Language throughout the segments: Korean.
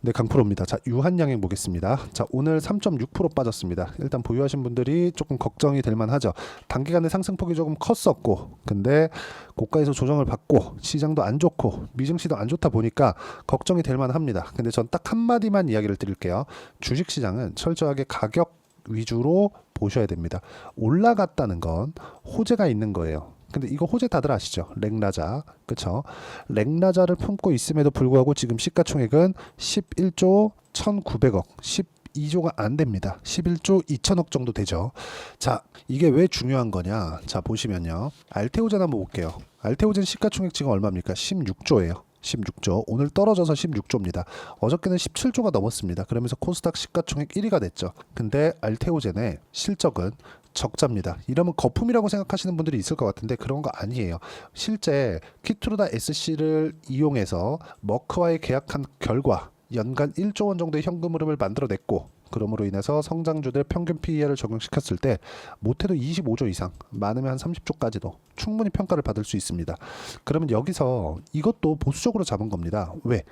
네, 강프로입니다. 자, 유한양행 보겠습니다. 자, 오늘 3.6% 빠졌습니다. 일단 보유하신 분들이 조금 걱정이 될 만하죠. 단기간에 상승폭이 조금 컸었고, 근데 고가에서 조정을 받고 시장도 안 좋고 미증시도 안 좋다 보니까 걱정이 될 만합니다. 근데 전 딱 한마디만 이야기를 드릴게요. 주식시장은 철저하게 가격 위주로 보셔야 됩니다. 올라갔다는 건 호재가 있는 거예요. 근데 이거 호재 다들 아시죠? 렉라자, 그쵸? 렉라자를 품고 있음에도 불구하고 지금 시가총액은 11조 1,900억, 12조가 안 됩니다. 11조 2천억 정도 되죠. 자, 이게 왜 중요한 거냐? 자, 보시면요. 알테오젠 한번 볼게요. 알테오젠 시가총액 지금 얼마입니까? 16조예요. 16조. 오늘 떨어져서 16조입니다. 어저께는 17조가 넘었습니다. 그러면서 코스닥 시가총액 1위가 됐죠. 근데 알테오젠의 실적은 적자입니다. 이러면 거품이라고 생각하시는 분들이 있을 것 같은데 그런 거 아니에요. 실제 키트루다 SC를 이용해서 머크와의 계약한 결과 연간 1조 원 정도의 현금 흐름을 만들어냈고, 그럼으로 인해서 성장주들 평균 PER을 적용시켰을 때 못해도 25조 이상, 많으면 한 30조까지도 충분히 평가를 받을 수 있습니다. 그러면 여기서 이것도 보수적으로 잡은 겁니다. 왜?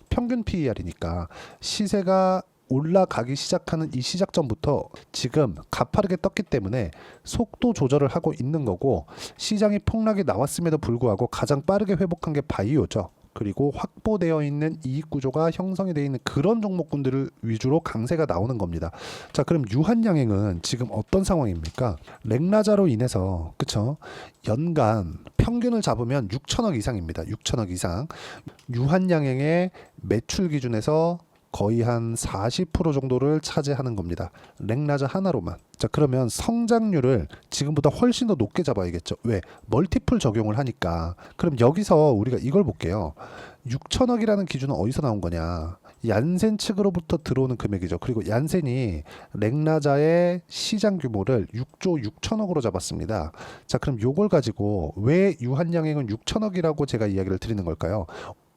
평균 PER이니까 시세가 올라가기 시작하는 이 시작점부터 지금 가파르게 떴기 때문에 속도 조절을 하고 있는 거고, 시장이 폭락이 나왔음에도 불구하고 가장 빠르게 회복한 게 바이오죠. 그리고 확보되어 있는 이익 구조가 형성이 되어 있는 그런 종목군들을 위주로 강세가 나오는 겁니다. 자, 그럼 유한양행은 지금 어떤 상황입니까? 렉라자로 인해서, 그쵸? 연간 평균을 잡으면 6천억 이상입니다. 6천억 이상. 유한양행의 매출 기준에서 거의 한 40% 정도를 차지하는 겁니다. 렉라자 하나로만. 자, 그러면 성장률을 지금보다 훨씬 더 높게 잡아야겠죠. 왜? 멀티플 적용을 하니까. 그럼 여기서 우리가 이걸 볼게요. 6천억이라는 기준은 어디서 나온 거냐? 얀센 측으로부터 들어오는 금액이죠. 그리고 얀센이 렉라자의 시장 규모를 6조 6천억으로 잡았습니다. 자, 그럼 요걸 가지고 왜 유한양행은 6천억이라고 제가 이야기를 드리는 걸까요?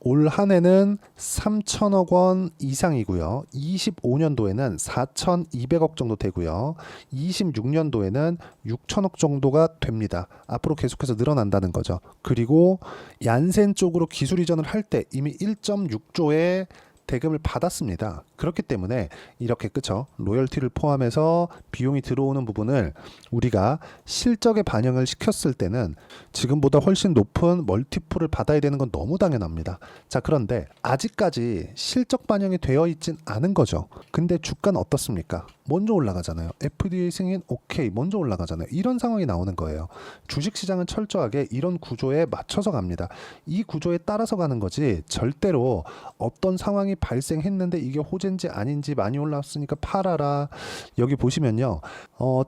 올 한해는 3천억 원 이상이고요. 25년도에는 4,200억 정도 되고요. 26년도에는 6천억 정도가 됩니다. 앞으로 계속해서 늘어난다는 거죠. 그리고 얀센 쪽으로 기술 이전을 할 때 이미 1.6조의 대금을 받았습니다. 그렇기 때문에 이렇게, 그쵸? 로열티를 포함해서 비용이 들어오는 부분을 우리가 실적에 반영을 시켰을 때는 지금보다 훨씬 높은 멀티플을 받아야 되는 건 너무 당연합니다. 자, 그런데 아직까지 실적 반영이 되어 있진 않은 거죠. 근데 주가는 어떻습니까? 먼저 올라가잖아요. FDA 승인 오케이, 먼저 올라가잖아요. 이런 상황이 나오는 거예요. 주식시장은 철저하게 이런 구조에 맞춰서 갑니다. 이 구조에 따라서 가는 거지, 절대로 어떤 상황이 발생했는데 이게 호재인지 아닌지 많이 올라왔으니까 팔아라. 여기 보시면요.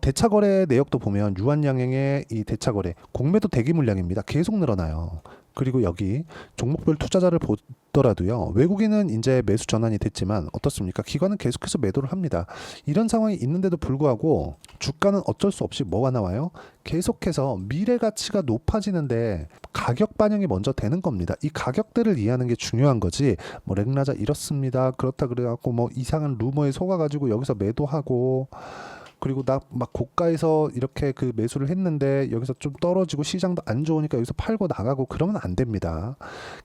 대차거래 내역도 보면 유한양행의 이 대차거래 공매도 대기 물량입니다. 계속 늘어나요. 그리고 여기 종목별 투자자를 보더라도요, 외국인은 이제 매수 전환이 됐지만 어떻습니까? 기관은 계속해서 매도를 합니다. 이런 상황이 있는데도 불구하고 주가는 어쩔 수 없이 뭐가 나와요? 계속해서 미래 가치가 높아지는데 가격 반영이 먼저 되는 겁니다. 이 가격대를 이해하는 게 중요한 거지, 뭐 렉라자 이렇습니다, 그렇다 그래갖고 뭐 이상한 루머에 속아가지고 여기서 매도하고, 그리고 나 막 고가에서 이렇게 그 매수를 했는데 여기서 좀 떨어지고 시장도 안 좋으니까 여기서 팔고 나가고 그러면 안 됩니다.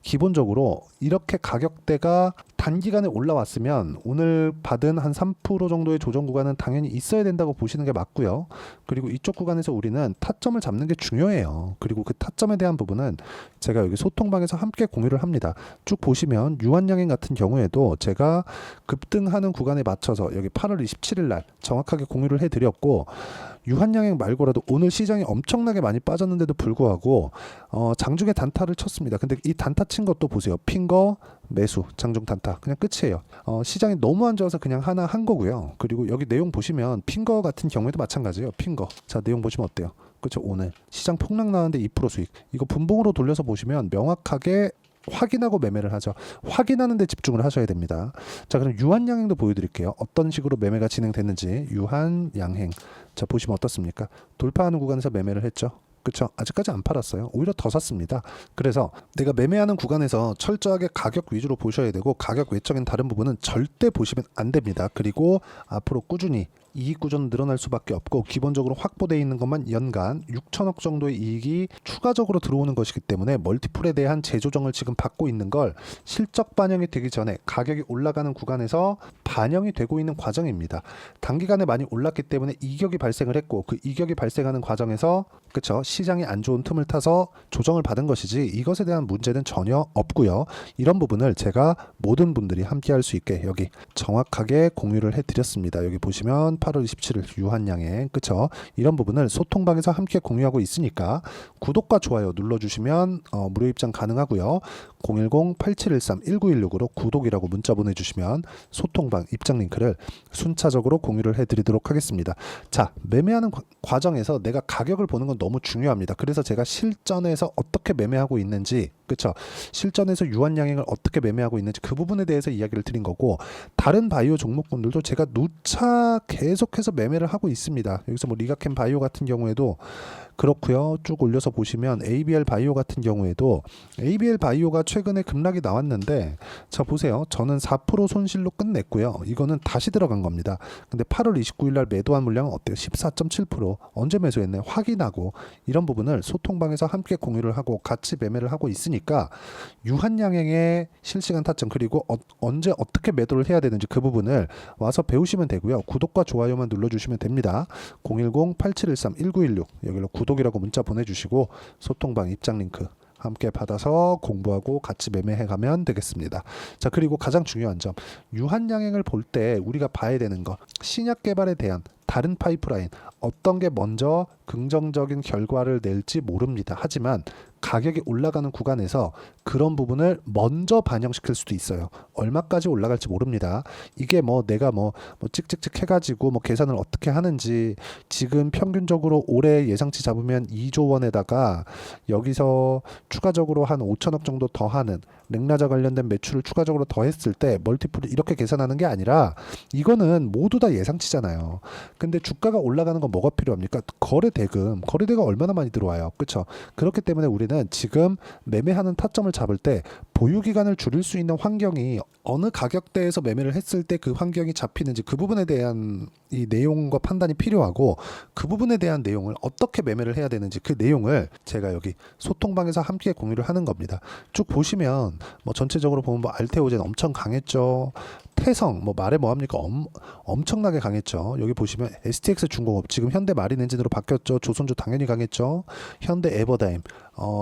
기본적으로 이렇게 가격대가 단기간에 올라왔으면 오늘 받은 한 3% 정도의 조정 구간은 당연히 있어야 된다고 보시는 게 맞고요. 그리고 이쪽 구간에서 우리는 타점을 잡는 게 중요해요. 그리고 그 타점에 대한 부분은 제가 여기 소통방에서 함께 공유를 합니다. 쭉 보시면 유한양행 같은 경우에도 제가 급등하는 구간에 맞춰서 여기 8월 27일 날 정확하게 공유를 해드렸고, 유한양행 말고라도 오늘 시장이 엄청나게 많이 빠졌는데도 불구하고 장중에 단타를 쳤습니다. 근데 이 단타 친 것도 보세요. 핀 거 매수, 장중 단타, 그냥 끝이에요. 시장이 너무 안 좋아서 그냥 하나 한 거고요. 그리고 여기 내용 보시면 핀 거 같은 경우에도 마찬가지예요. 핀 거. 자, 내용 보시면 어때요? 그렇죠? 오늘 시장 폭락 나왔는데 2% 수익. 이거 분봉으로 돌려서 보시면 명확하게 확인하고 매매를 하죠. 확인하는 데 집중을 하셔야 됩니다. 자, 그럼 유한양행도 보여드릴게요. 어떤 식으로 매매가 진행됐는지. 유한양행. 자, 보시면 어떻습니까? 돌파하는 구간에서 매매를 했죠. 그렇죠? 아직까지 안 팔았어요. 오히려 더 샀습니다. 그래서 내가 매매하는 구간에서 철저하게 가격 위주로 보셔야 되고, 가격 외적인 다른 부분은 절대 보시면 안 됩니다. 그리고 앞으로 꾸준히 이익 구조는 늘어날 수밖에 없고 기본적으로 확보되어 있는 것만 연간 6천억 정도의 이익이 추가적으로 들어오는 것이기 때문에 멀티플에 대한 재조정을 지금 받고 있는 걸 실적 반영이 되기 전에 가격이 올라가는 구간에서 반영이 되고 있는 과정입니다. 단기간에 많이 올랐기 때문에 이격이 발생을 했고 그 이격이 발생하는 과정에서 그쵸, 시장이 안 좋은 틈을 타서 조정을 받은 것이지 이것에 대한 문제는 전혀 없고요. 이런 부분을 제가 모든 분들이 함께 할 수 있게 여기 정확하게 공유를 해드렸습니다. 여기 보시면 8월 27일 유한양행 그쵸, 이런 부분을 소통방에서 함께 공유하고 있으니까 구독과 좋아요 눌러주시면 무료 입장 가능하고요. 010-8713-1916으로 구독이라고 문자 보내주시면 소통방 입장 링크를 순차적으로 공유를 해드리도록 하겠습니다. 자, 매매하는 과정에서 내가 가격을 보는 건 너무 중요합니다. 그래서 제가 실전에서 어떻게 매매하고 있는지 그쵸, 실전에서 유한양행을 어떻게 매매하고 있는지 그 부분에 대해서 이야기를 드린 거고, 다른 바이오 종목군들도 제가 누차 계속해서 매매를 하고 있습니다. 여기서 뭐 리가캠 바이오 같은 경우에도 그렇고요. 쭉 올려서 보시면 ABL 바이오 같은 경우에도 ABL 바이오가 최근에 급락이 나왔는데 자 보세요. 저는 4% 손실로 끝냈고요. 이거는 다시 들어간 겁니다. 근데 8월 29일 날 매도한 물량은 어때요? 14.7%. 언제 매수했네? 확인하고 이런 부분을 소통방에서 함께 공유를 하고 같이 매매를 하고 있으니까 유한양행의 실시간 타점 그리고 언제 어떻게 매도를 해야 되는지 그 부분을 와서 배우시면 되고요. 구독과 좋아요만 눌러주시면 됩니다. 010-8713-1916 여기로 구독이라고 문자 보내주시고 소통방 입장 링크 함께 받아서 공부하고 같이 매매해 가면 되겠습니다. 자, 그리고 가장 중요한 점, 유한양행을 볼 때 우리가 봐야 되는 거, 신약 개발에 대한 다른 파이프라인 어떤 게 먼저 긍정적인 결과를 낼지 모릅니다. 하지만 가격이 올라가는 구간에서 그런 부분을 먼저 반영시킬 수도 있어요. 얼마까지 올라갈지 모릅니다. 이게 뭐 내가 뭐 찍찍찍 해가지고 뭐 계산을 어떻게 하는지, 지금 평균적으로 올해 예상치 잡으면 2조 원에다가 여기서 추가적으로 한 5천억 정도 더하는 렉나자 관련된 매출을 추가적으로 더했을 때 멀티플을 이렇게 계산하는 게 아니라 이거는 모두 다 예상치잖아요. 근데 주가가 올라가는 건 뭐가 필요합니까? 거래대가 얼마나 많이 들어와요. 그렇죠? 그렇기 때문에 우리는 지금 매매하는 타점을 잡을 때 보유 기간을 줄일 수 있는 환경이 어느 가격대에서 매매를 했을 때 그 환경이 잡히는지 그 부분에 대한 이 내용과 판단이 필요하고, 그 부분에 대한 내용을 어떻게 매매를 해야 되는지 그 내용을 제가 여기 소통방에서 함께 공유를 하는 겁니다. 쭉 보시면 뭐 전체적으로 보면 뭐 알테오젠 엄청 강했죠. 태성 뭐 말해 뭐합니까? 엄청나게 강했죠. 여기 보시면 STX 중공업 지금 현대 마린 엔진으로 바뀌었죠. 조선주 당연히 강했죠. 현대 에버다임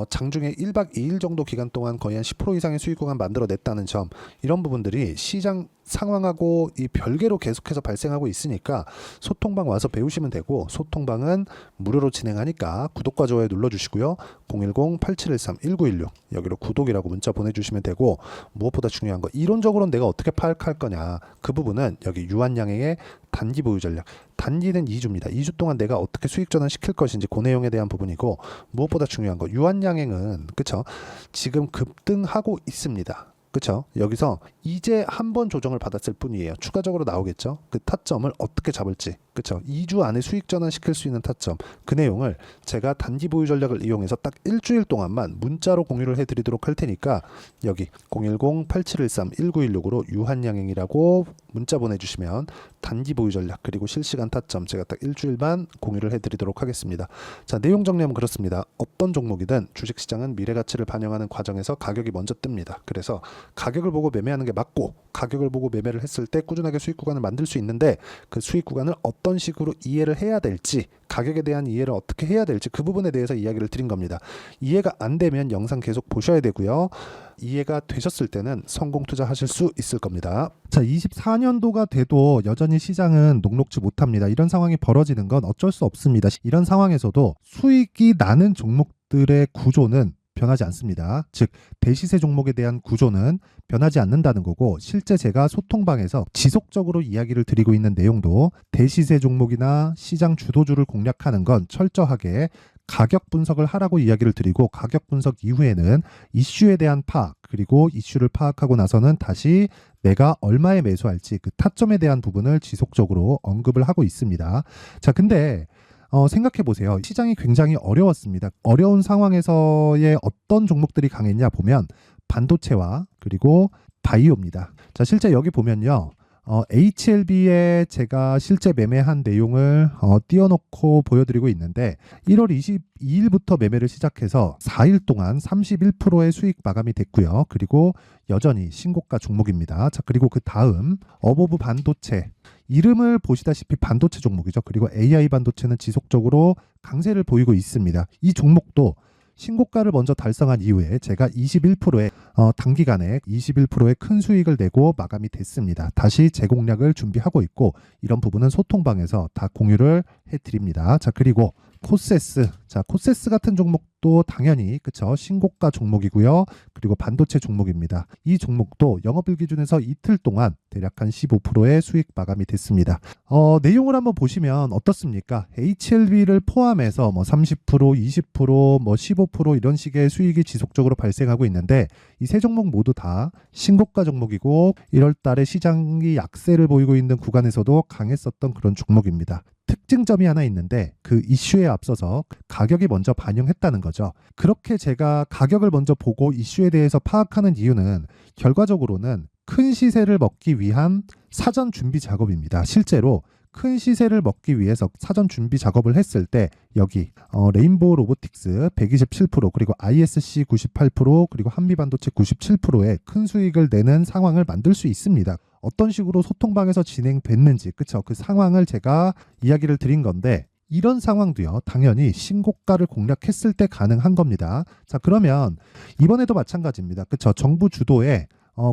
장중에 1박 2일 정도 기간 동안 거의 한 10% 이상의 수익 구간 만들어냈다는 점, 이런 부분들이 시장 상황하고 이 별개로 계속해서 발생하고 있으니까 소통방 와서 배우시면 되고, 소통방은 무료로 진행하니까 구독과 좋아요 눌러주시고요. 010-8713-1916 여기로 구독이라고 문자 보내주시면 되고, 무엇보다 중요한 거, 이론적으로는 내가 어떻게 파악할 거냐, 그 부분은 여기 유한양행의 단기 보유 전략, 단기는 2주입니다. 2주 동안 내가 어떻게 수익 전환 시킬 것인지 그 내용에 대한 부분이고, 무엇보다 중요한 거, 유한양행은 그쵸, 지금 급등하고 있습니다. 그쵸? 여기서 이제 한 번 조정을 받았을 뿐이에요. 추가적으로 나오겠죠? 그 타점을 어떻게 잡을지. 그쵸? 2주 안에 수익 전환 시킬 수 있는 타점. 그 내용을 제가 단기 보유 전략을 이용해서 딱 일주일 동안만 문자로 공유를 해드리도록 할 테니까 여기 010-8713-1916으로 유한양행이라고 문자 보내주시면 단기 보유 전략 그리고 실시간 타점 제가 딱 일주일만 공유를 해드리도록 하겠습니다. 자, 내용 정리하면 그렇습니다. 어떤 종목이든 주식시장은 미래가치를 반영하는 과정에서 가격이 먼저 뜹니다. 그래서 가격을 보고 매매하는 게 맞고, 가격을 보고 매매를 했을 때 꾸준하게 수익 구간을 만들 수 있는데 그 수익 구간을 어떤 식으로 이해를 해야 될지, 가격에 대한 이해를 어떻게 해야 될지 그 부분에 대해서 이야기를 드린 겁니다. 이해가 안 되면 영상 계속 보셔야 되고요. 이해가 되셨을 때는 성공 투자하실 수 있을 겁니다. 자, 24년도가 돼도 여전히 시장은 녹록지 못합니다. 이런 상황이 벌어지는 건 어쩔 수 없습니다. 이런 상황에서도 수익이 나는 종목들의 구조는 변하지 않습니다. 즉 대시세 종목에 대한 구조는 변하지 않는다는 거고, 실제 제가 소통방에서 지속적으로 이야기를 드리고 있는 내용도 대시세 종목이나 시장 주도주를 공략하는 건 철저하게 가격 분석을 하라고 이야기를 드리고, 가격 분석 이후에는 이슈에 대한 파악, 그리고 이슈를 파악하고 나서는 다시 내가 얼마에 매수할지 그 타점에 대한 부분을 지속적으로 언급을 하고 있습니다. 자, 근데 생각해 보세요. 시장이 굉장히 어려웠습니다. 어려운 상황에서의 어떤 종목들이 강했냐 보면 반도체와 그리고 바이오입니다. 자, 실제 여기 보면요. HLB에 제가 실제 매매한 내용을 띄워놓고 보여드리고 있는데 1월 22일부터 매매를 시작해서 4일 동안 31%의 수익 마감이 됐고요. 그리고 여전히 신고가 종목입니다. 자, 그리고 그 다음 어보브 반도체, 이름을 보시다시피 반도체 종목이죠. 그리고 AI 반도체는 지속적으로 강세를 보이고 있습니다. 이 종목도 신고가를 먼저 달성한 이후에 제가 21%의 단기간에 21%의 큰 수익을 내고 마감이 됐습니다. 다시 재공략을 준비하고 있고 이런 부분은 소통방에서 다 공유를 해드립니다. 자, 그리고 코세스, 자, 코세스 같은 종목도 당연히 그쵸, 신고가 종목이고요. 그리고 반도체 종목입니다. 이 종목도 영업일 기준에서 이틀 동안 대략 한 15%의 수익 마감이 됐습니다. 내용을 한번 보시면 어떻습니까? HLB를 포함해서 뭐 30%, 20%, 뭐 15% 이런 식의 수익이 지속적으로 발생하고 있는데 이 세 종목 모두 다 신고가 종목이고 1월 달에 시장이 약세를 보이고 있는 구간에서도 강했었던 그런 종목입니다. 특징점이 하나 있는데 그 이슈에 앞서서 가격이 먼저 반영했다는 거죠. 그렇게 제가 가격을 먼저 보고 이슈에 대해서 파악하는 이유는 결과적으로는 큰 시세를 먹기 위한 사전 준비 작업입니다. 실제로 큰 시세를 먹기 위해서 사전 준비 작업을 했을 때 여기 레인보우 로보틱스 127% 그리고 ISC 98% 그리고 한미반도체 97%의 큰 수익을 내는 상황을 만들 수 있습니다. 어떤 식으로 소통방에서 진행됐는지 그쵸, 그 상황을 제가 이야기를 드린 건데 이런 상황도요 당연히 신고가를 공략했을 때 가능한 겁니다. 자, 그러면 이번에도 마찬가지입니다. 그쵸, 정부 주도의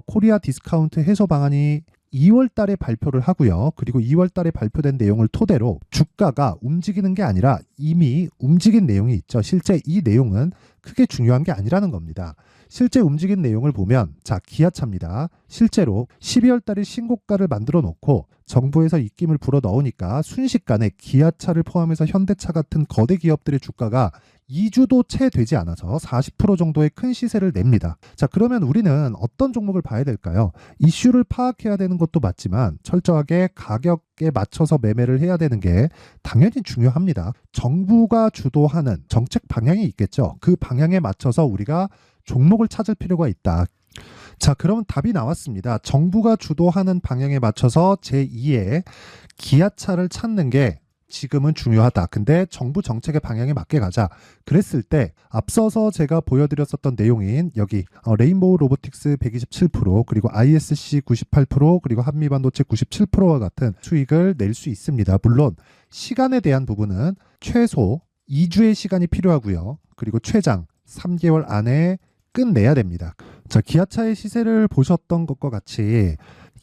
코리아 디스카운트 해소 방안이 2월 달에 발표를 하고요. 그리고 2월 달에 발표된 내용을 토대로 주가가 움직이는 게 아니라 이미 움직인 내용이 있죠. 실제 이 내용은 크게 중요한 게 아니라는 겁니다. 실제 움직인 내용을 보면 자, 기아차입니다. 실제로 12월 달에 신고가를 만들어 놓고 정부에서 입김을 불어 넣으니까 순식간에 기아차를 포함해서 현대차 같은 거대 기업들의 주가가 2주도 채 되지 않아서 40% 정도의 큰 시세를 냅니다. 자, 그러면 우리는 어떤 종목을 봐야 될까요? 이슈를 파악해야 되는 것도 맞지만 철저하게 가격에 맞춰서 매매를 해야 되는 게 당연히 중요합니다. 정부가 주도하는 정책 방향이 있겠죠. 그 방향에 맞춰서 우리가 종목을 찾을 필요가 있다. 자, 그러면 답이 나왔습니다. 정부가 주도하는 방향에 맞춰서 제2의 기아차를 찾는 게 지금은 중요하다. 근데 정부 정책의 방향에 맞게 가자. 그랬을 때 앞서서 제가 보여드렸었던 내용인 여기 레인보우 로보틱스 127% 그리고 ISC 98% 그리고 한미반도체 97%와 같은 수익을 낼 수 있습니다. 물론 시간에 대한 부분은 최소 2주의 시간이 필요하고요. 그리고 최장 3개월 안에 끝내야 됩니다. 자, 기아차의 시세를 보셨던 것과 같이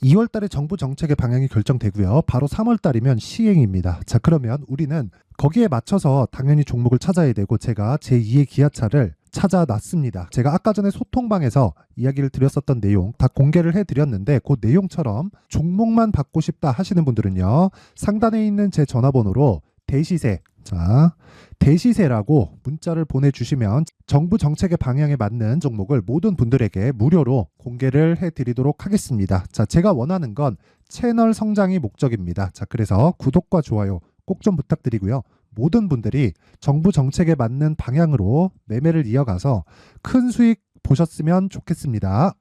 2월 달에 정부 정책의 방향이 결정되고요. 바로 3월 달이면 시행입니다. 자, 그러면 우리는 거기에 맞춰서 당연히 종목을 찾아야 되고 제가 제2의 기아차를 찾아놨습니다. 제가 아까 전에 소통방에서 이야기를 드렸었던 내용 다 공개를 해드렸는데 그 내용처럼 종목만 받고 싶다 하시는 분들은요. 상단에 있는 제 전화번호로 대시세, 자, 대시세라고 문자를 보내주시면 정부 정책의 방향에 맞는 종목을 모든 분들에게 무료로 공개를 해드리도록 하겠습니다. 자, 제가 원하는 건 채널 성장이 목적입니다. 자, 그래서 구독과 좋아요 꼭 좀 부탁드리고요. 모든 분들이 정부 정책에 맞는 방향으로 매매를 이어가서 큰 수익 보셨으면 좋겠습니다.